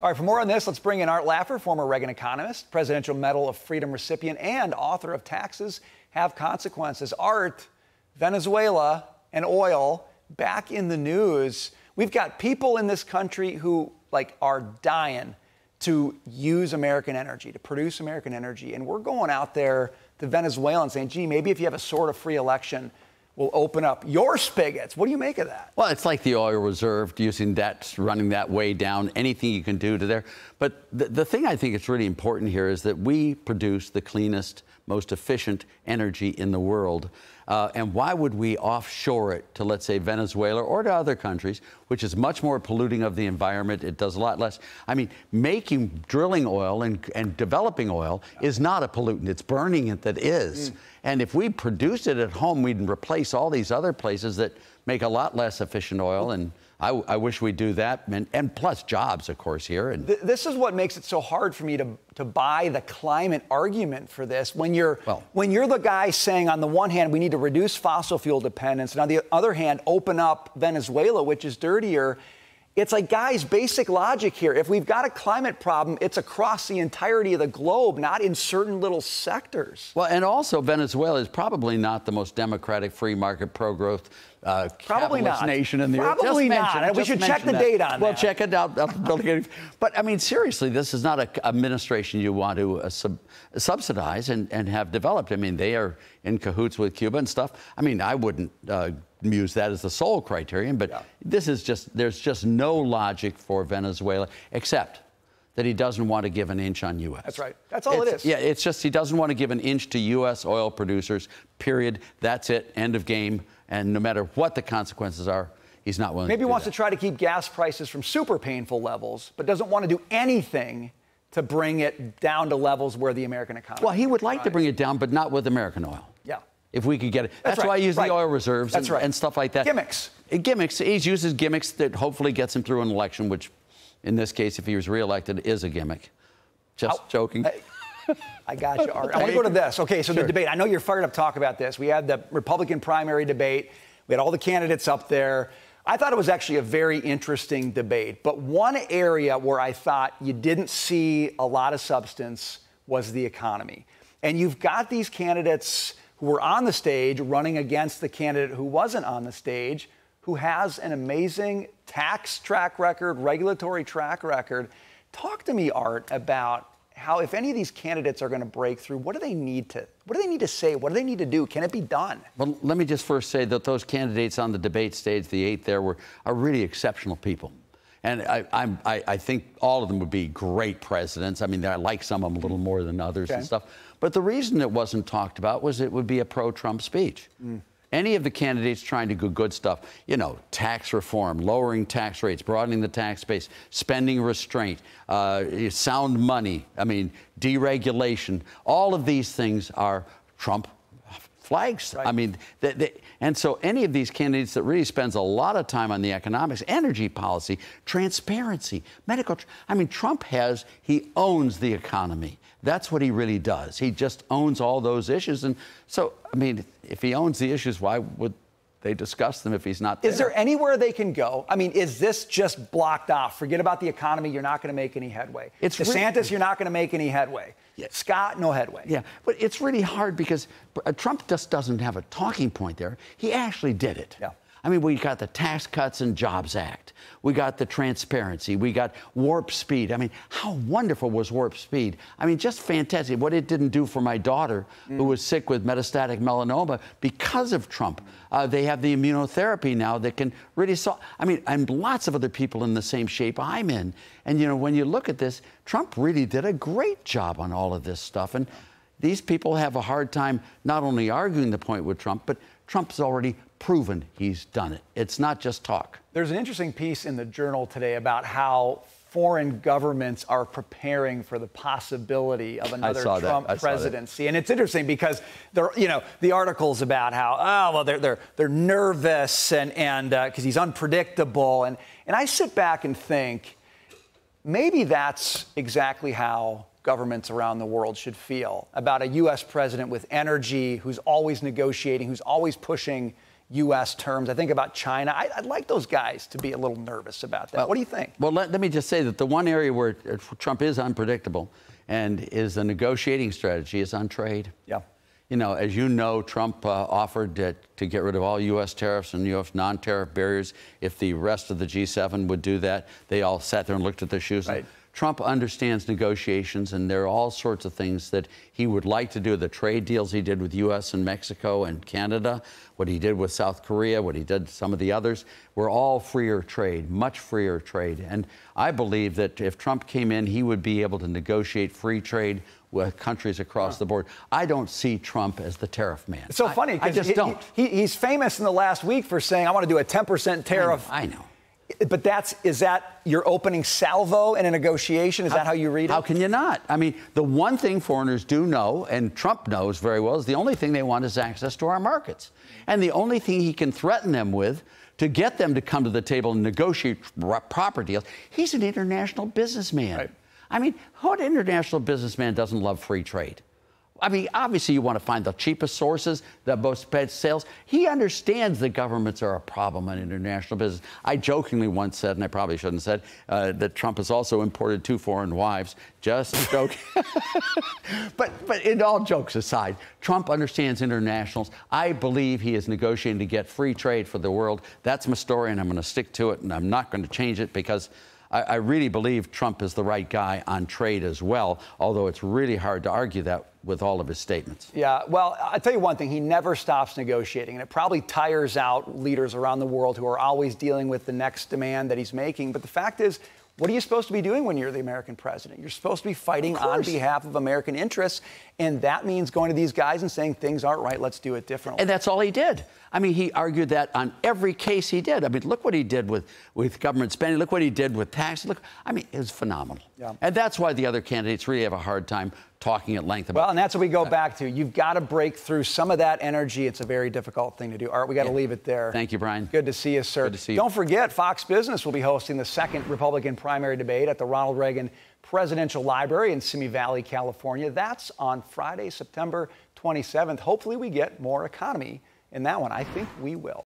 All right, for more on this, let's bring in Art Laffer, former Reagan economist, Presidential Medal of Freedom recipient, and author of Taxes Have Consequences. Art, Venezuela and oil back in the news. We've got people in this country who are dying to use American energy, to produce American energy. And we're going out there to Venezuela and saying, gee, maybe if you have a sort of free election, we'll open up your spigots. What do you make of that? Well, it's like the oil reserve, using that, running that way down, anything you can do to there. But the thing I think is really important here is that we produce the cleanest, most efficient energy in the world. And why would we offshore it to, let's say, Venezuela or to other countries, which is much more polluting of the environment? It does a lot less. I mean, drilling oil and developing oil is not a pollutant. It's burning it that is. And if we produced it at home, we'd replace all these other places that make a lot less efficient oil. And I wish we'd do that. And plus jobs, of course, here. And this is what makes it so hard for me to buy the climate argument for this. When you're the guy saying, on the one hand, we need to reduce fossil fuel dependence, and on the other hand, open up Venezuela, which is dirtier. It's like, guys, basic logic here. If we've got a climate problem, it's across the entirety of the globe, not in certain little sectors. Well, and also Venezuela is probably not the most democratic, free market, pro-growth, capitalist nation in the earth. Probably not. We should check the date on that. Well, check it out. But, I mean, seriously, this is not an administration you want to subsidize and have developed. I mean, they are in cahoots with Cuba and stuff. I mean, I wouldn't use that as the sole criterion, but this is there's just no logic for Venezuela, except that he doesn't want to give an inch on U.S. That's right. That's all it is. Yeah, it's just he doesn't want to give an inch to U.S. oil producers, period. That's it. End of game. And no matter what the consequences are, he's not willing to do that. Maybe he wants to try to keep gas prices from super painful levels, but doesn't want to do anything to bring it down to levels where the American economy. Well, he would like to bring it down, but not with American oil. Yeah. If we could get it. That's why I use the oil reserves and stuff like that. Gimmicks. Gimmicks. He uses gimmicks that hopefully gets him through an election, which in this case, if he was reelected, is a gimmick. Just joking. I got you, Art. I want to go to this. Okay, so the debate. I know you're fired up to talk about this. We had the Republican primary debate. We had all the candidates up there. I thought it was actually a very interesting debate. But one area where I thought you didn't see a lot of substance was the economy. And you've got these candidates who were on the stage running against the candidate who wasn't on the stage, who has an amazing tax track record, regulatory track record. Talk to me, Art, about how, if any of these candidates are going to break through, what do they need to say? What do they need to do? Can it be done? Well, let me just first say that those candidates on the debate stage, the 8 there, are really exceptional people. And I think all of them would be great presidents. I mean, I like some of them a little more than others and stuff. But the reason it wasn't talked about was it would be a pro-Trump speech. Any of the candidates trying to do good stuff, tax reform, lowering tax rates, broadening the tax base, spending restraint, sound money, deregulation, all of these things are Trump flags. I mean, and so any of these candidates that really spends a lot of time on the economics, energy policy, transparency, Trump he owns the economy. That's what he really does. He just owns all those issues. And so, if he owns the issues, why would they discuss them if he's not there? Is there anywhere they can go? Is this just blocked off? Forget about the economy. You're not going to make any headway. DeSantis, you're not going to make any headway. Scott, no headway. Yeah, but it's really hard because Trump just doesn't have a talking point there. He actually did it. Yeah. We got the Tax Cuts and Jobs Act. We got the transparency. We got warp speed. How wonderful was warp speed? Just fantastic. What it didn't do for my daughter, who was sick with metastatic melanoma because of Trump. They have the immunotherapy now that can really solve. And lots of other people in the same shape I'm in. And, when you look at this, Trump really did a great job on all of this stuff. And these people have a hard time not only arguing the point with Trump, but Trump's already proven he's done it. It's not just talk. There's an interesting piece in the Journal today about how foreign governments are preparing for the possibility of another Trump presidency. And it's interesting because the articles about how they're nervous and because he's unpredictable. And I sit back and think maybe that's exactly how governments around the world should feel about a U.S. president with energy, who's always negotiating, who's always pushing U.S. terms. I think about China. I'd like those guys to be a little nervous about that. Well, what do you think? Well, let me just say that the one area where Trump is unpredictable and is a negotiating strategy is on trade. Yeah. You know, as you know, Trump offered to get rid of all U.S. tariffs and U.S. non-tariff barriers if the rest of the G7 would do that. They all sat there and looked at their shoes. Right. Trump understands negotiations, and there are all sorts of things that he would like to do. The trade deals he did with U.S. and Mexico and Canada, what he did with South Korea, what he did some of the others, were all freer trade, much freer trade. And I believe that if Trump came in, he would be able to negotiate free trade with countries across the board. I don't see Trump as the tariff man. It's so funny I because just don't. He's famous in the last week for saying, I want to do a 10% tariff. I know. But is that your opening salvo in a negotiation? Is that how you read it? How can you not? I mean, the one thing foreigners do know, and Trump knows very well, is the only thing they want is access to our markets. And the only thing he can threaten them with to get them to come to the table and negotiate proper deals, he's an international businessman. Right. I mean, what international businessman doesn't love free trade? I mean, obviously you want to find the cheapest sources, the most best sales. He understands that governments are a problem in international business. I jokingly once said, and I probably shouldn't have said, that Trump has also imported 2 foreign wives. Just joking. But in all jokes aside, Trump understands internationals. I believe he is negotiating to get free trade for the world. That's my story, and I'm going to stick to it, and I'm not going to change it because I really believe Trump is the right guy on trade as well, although it's really hard to argue that with all of his statements. Yeah, well, I'll tell you one thing. He never stops negotiating, and it probably tires out leaders around the world who are always dealing with the next demand that he's making. But the fact is, what are you supposed to be doing when you're the American president? You're supposed to be fighting on behalf of American interests, and that means going to these guys and saying things aren't right, let's do it differently. And that's all he did. I mean, he argued that on every case he did. I mean, look what he did with government spending. Look what he did with taxes. Look, I mean, it was phenomenal. Yeah. And that's why the other candidates really have a hard time talking at length about it. Well, and that's what we go back to. You've got to break through some of that energy. It's a very difficult thing to do. Art, we got to leave it there. Thank you, Brian. Good to see you, sir. Good to see you. Don't forget, Fox Business will be hosting the second Republican primary debate at the Ronald Reagan Presidential Library in Simi Valley, California. That's on Friday, September 27th. Hopefully we get more economy in that one. I think we will.